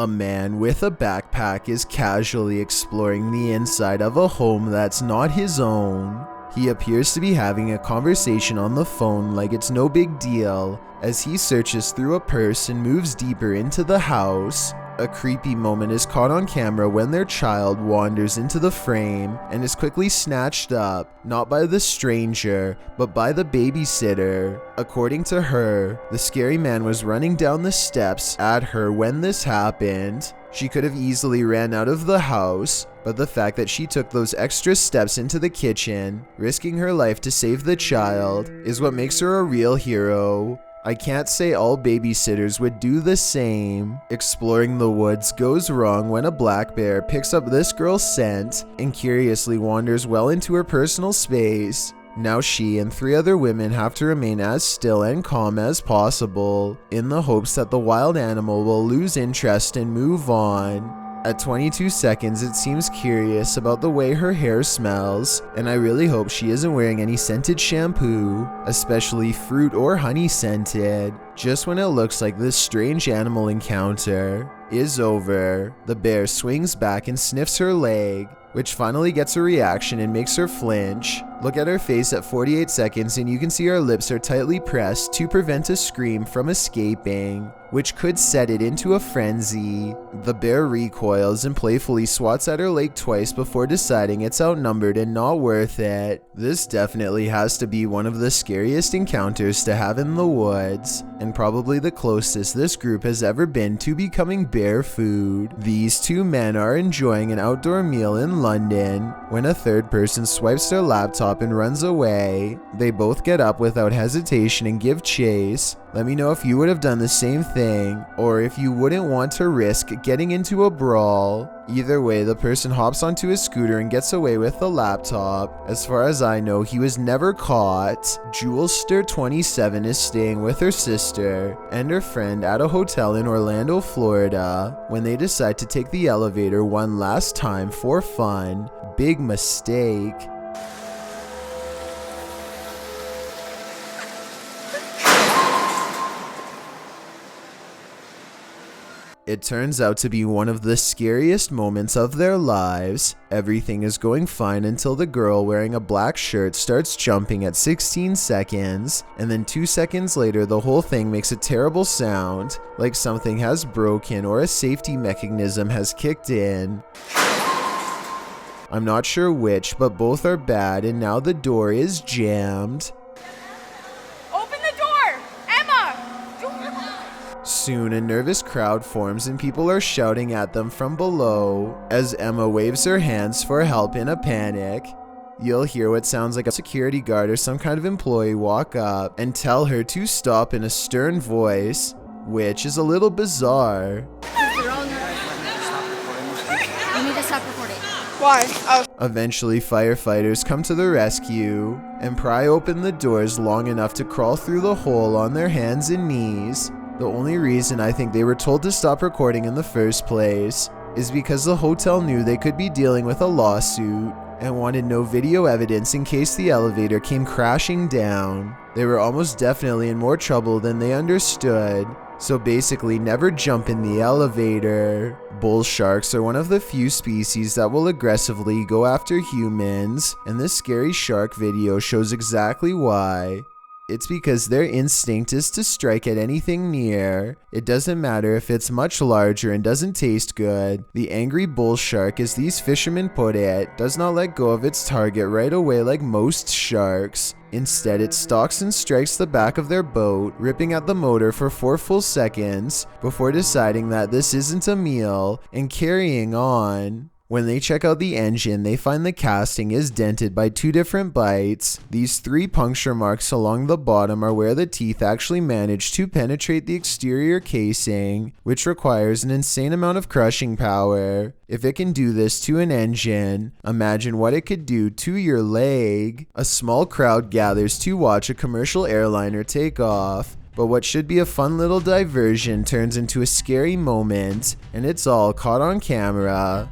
A man with a backpack is casually exploring the inside of a home that's not his own. He appears to be having a conversation on the phone like it's no big deal as he searches through a purse and moves deeper into the house. A creepy moment is caught on camera when their child wanders into the frame and is quickly snatched up, not by the stranger, but by the babysitter. According to her, the scary man was running down the steps at her when this happened. She could have easily ran out of the house, but the fact that she took those extra steps into the kitchen, risking her life to save the child, is what makes her a real hero. I can't say all babysitters would do the same. Exploring the woods goes wrong when a black bear picks up this girl's scent and curiously wanders well into her personal space. Now she and 3 other women have to remain as still and calm as possible, in the hopes that the wild animal will lose interest and move on. At 22 seconds, it seems curious about the way her hair smells, and I really hope she isn't wearing any scented shampoo, especially fruit or honey scented. Just when it looks like this strange animal encounter is over, the bear swings back and sniffs her leg, which finally gets a reaction and makes her flinch. Look at her face at 48 seconds and you can see her lips are tightly pressed to prevent a scream from escaping, which could set it into a frenzy. The bear recoils and playfully swats at her leg twice before deciding it's outnumbered and not worth it. This definitely has to be one of the scariest encounters to have in the woods, and probably the closest this group has ever been to becoming bear food. These 2 men are enjoying an outdoor meal in London when a third person swipes their laptop and runs away. They both get up without hesitation and give chase. Let me know if you would have done the same thing, or if you wouldn't want to risk getting into a brawl. Either way, the person hops onto his scooter and gets away with the laptop. As far as I know, he was never caught. Jewelster 27 is staying with her sister and her friend at a hotel in Orlando, Florida, when they decide to take the elevator one last time for fun. Big mistake. It turns out to be one of the scariest moments of their lives. Everything is going fine until the girl wearing a black shirt starts jumping at 16 seconds, and then 2 seconds later the whole thing makes a terrible sound, like something has broken or a safety mechanism has kicked in. I'm not sure which, but both are bad, and now the door is jammed. Soon, a nervous crowd forms and people are shouting at them from below as Emma waves her hands for help in a panic. You'll hear what sounds like a security guard or some kind of employee walk up and tell her to stop in a stern voice, which is a little bizarre. You need to stop recording. Why? Oh. Eventually, firefighters come to the rescue and pry open the doors long enough to crawl through the hole on their hands and knees. The only reason I think they were told to stop recording in the first place is because the hotel knew they could be dealing with a lawsuit and wanted no video evidence in case the elevator came crashing down. They were almost definitely in more trouble than they understood, so basically never jump in the elevator. Bull sharks are one of the few species that will aggressively go after humans, and this scary shark video shows exactly why. It's because their instinct is to strike at anything near. It doesn't matter if it's much larger and doesn't taste good. The angry bull shark, as these fishermen put it, does not let go of its target right away like most sharks. Instead, it stalks and strikes the back of their boat, ripping at the motor for 4 full seconds before deciding that this isn't a meal and carrying on. When they check out the engine, they find the casting is dented by 2 different bites. These 3 puncture marks along the bottom are where the teeth actually manage to penetrate the exterior casing, which requires an insane amount of crushing power. If it can do this to an engine, imagine what it could do to your leg. A small crowd gathers to watch a commercial airliner take off. But what should be a fun little diversion turns into a scary moment, and it's all caught on camera.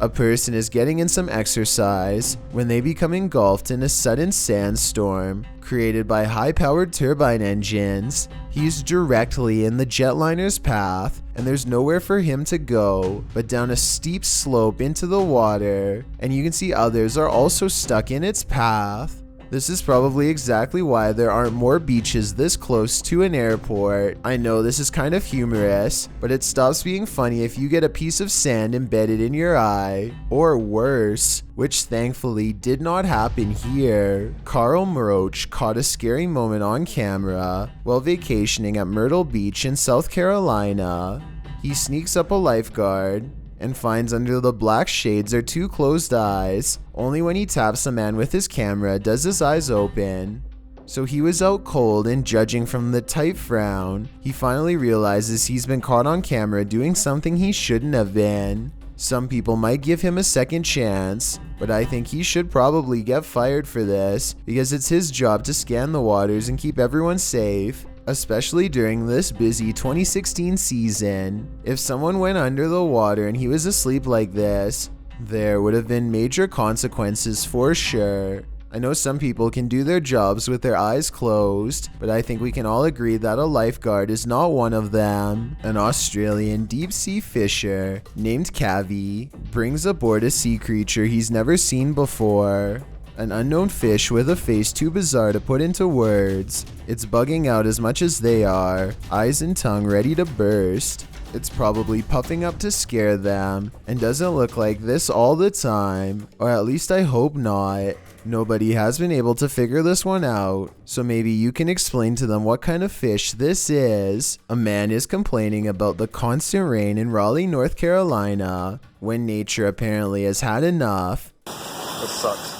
A person is getting in some exercise when they become engulfed in a sudden sandstorm created by high-powered turbine engines. He's directly in the jetliner's path, and there's nowhere for him to go but down a steep slope into the water, and you can see others are also stuck in its path. This is probably exactly why there aren't more beaches this close to an airport. I know this is kind of humorous, but it stops being funny if you get a piece of sand embedded in your eye, or worse, which thankfully did not happen here. Carl Mroch caught a scary moment on camera while vacationing at Myrtle Beach in South Carolina. He sneaks up a lifeguard and finds under the black shades are two closed eyes. Only when he taps a man with his camera does his eyes open. So he was out cold, and judging from the tight frown, he finally realizes he's been caught on camera doing something he shouldn't have been. Some people might give him a second chance, but I think he should probably get fired for this because it's his job to scan the waters and keep everyone safe, especially during this busy 2016 season. If someone went under the water and he was asleep like this, there would have been major consequences for sure. I know some people can do their jobs with their eyes closed, but I think we can all agree that a lifeguard is not one of them. An Australian deep-sea fisher named Cavi brings aboard a sea creature he's never seen before. An unknown fish with a face too bizarre to put into words. It's bugging out as much as they are, eyes and tongue ready to burst. It's probably puffing up to scare them, and doesn't look like this all the time, or at least I hope not. Nobody has been able to figure this one out, so maybe you can explain to them what kind of fish this is. A man is complaining about the constant rain in Raleigh, North Carolina, when nature apparently has had enough. This sucks.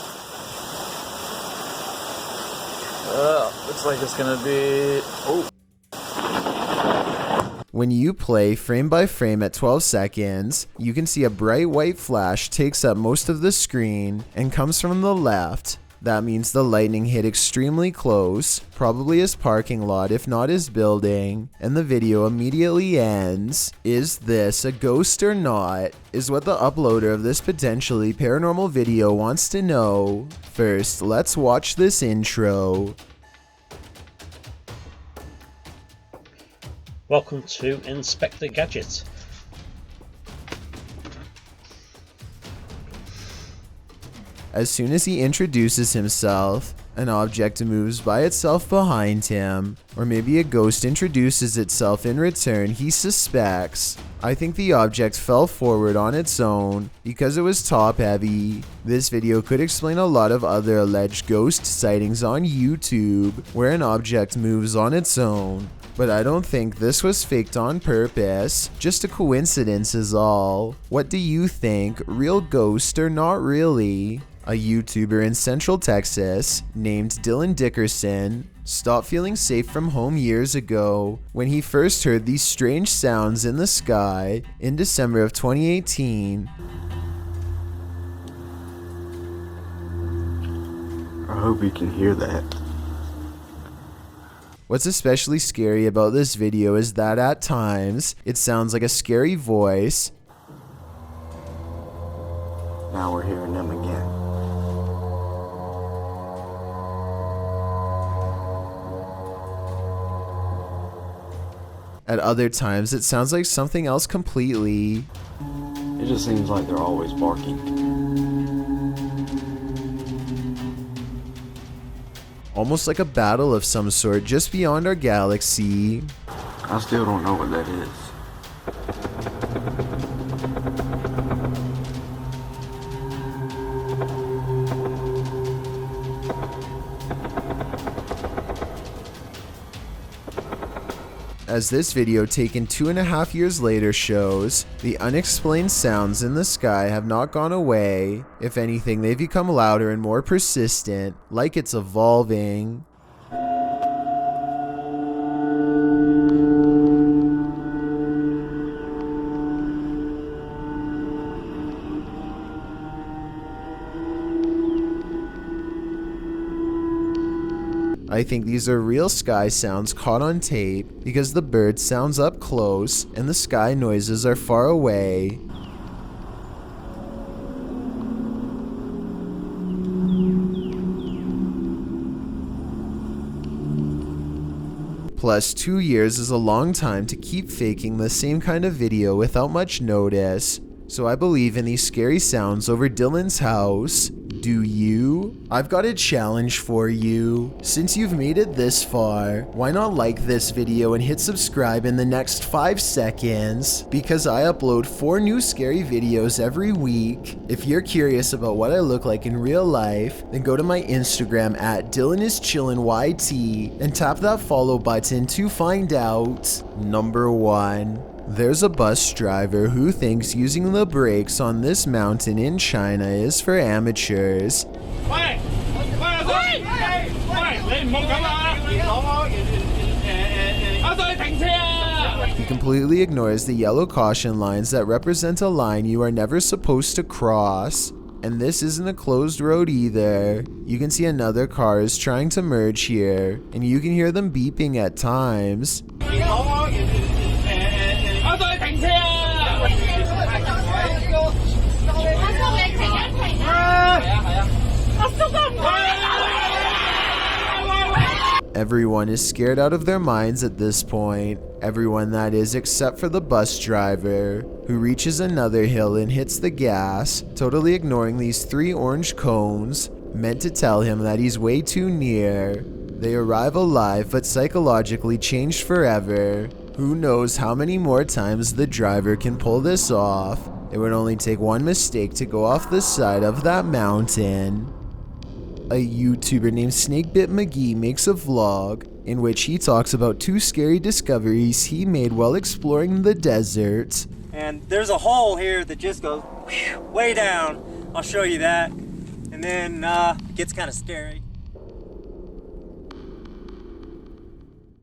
Looks like it's gonna be... Oh. When you play frame by frame at 12 seconds, you can see a bright white flash takes up most of the screen and comes from the left. That means the lightning hit extremely close, probably his parking lot if not his building, and the video immediately ends. Is this a ghost or not? Is what the uploader of this potentially paranormal video wants to know. First, let's watch this intro. Welcome to Inspector Gadget. As soon as he introduces himself, an object moves by itself behind him, or maybe a ghost introduces itself in return, he suspects. I think the object fell forward on its own because it was top heavy. This video could explain a lot of other alleged ghost sightings on YouTube where an object moves on its own. But I don't think this was faked on purpose, just a coincidence is all. What do you think, real ghost or not really? A YouTuber in Central Texas named Dillon stopped feeling safe from home years ago when he first heard these strange sounds in the sky in December of 2018. I hope you can hear that. What's especially scary about this video is that at times, it sounds like a scary voice. Now we're hearing them again. At other times, it sounds like something else completely. It just seems like they're always barking. Almost like a battle of some sort just beyond our galaxy. I still don't know what that is. As this video taken 2.5 years later shows, the unexplained sounds in the sky have not gone away. If anything, they've become louder and more persistent, like it's evolving. I think these are real sky sounds caught on tape because the bird sounds up close and the sky noises are far away. Plus, 2 years is a long time to keep faking the same kind of video without much notice. So I believe in these scary sounds over Dillon's house. Do you? I've got a challenge for you. Since you've made it this far, why not like this video and hit subscribe in the next 5 seconds? Because I upload 4 new scary videos every week. If you're curious about what I look like in real life, then go to my Instagram at DillonIsChillinYT and tap that follow button to find out. Number 1. There's a bus driver who thinks using the brakes on this mountain in China is for amateurs. He completely ignores the yellow caution lines that represent a line you are never supposed to cross. And this isn't a closed road either. You can see another car is trying to merge here, and you can hear them beeping at times. Everyone is scared out of their minds at this point. Everyone, that is, except for the bus driver, who reaches another hill and hits the gas, totally ignoring these 3 orange cones, meant to tell him that he's way too near. They arrive alive but psychologically changed forever. Who knows how many more times the driver can pull this off? It would only take one mistake to go off the side of that mountain. A YouTuber named Snakebit McGee makes a vlog in which he talks about 2 scary discoveries he made while exploring the desert. And there's a hole here that just goes way down. I'll show you that. And then it gets kind of scary.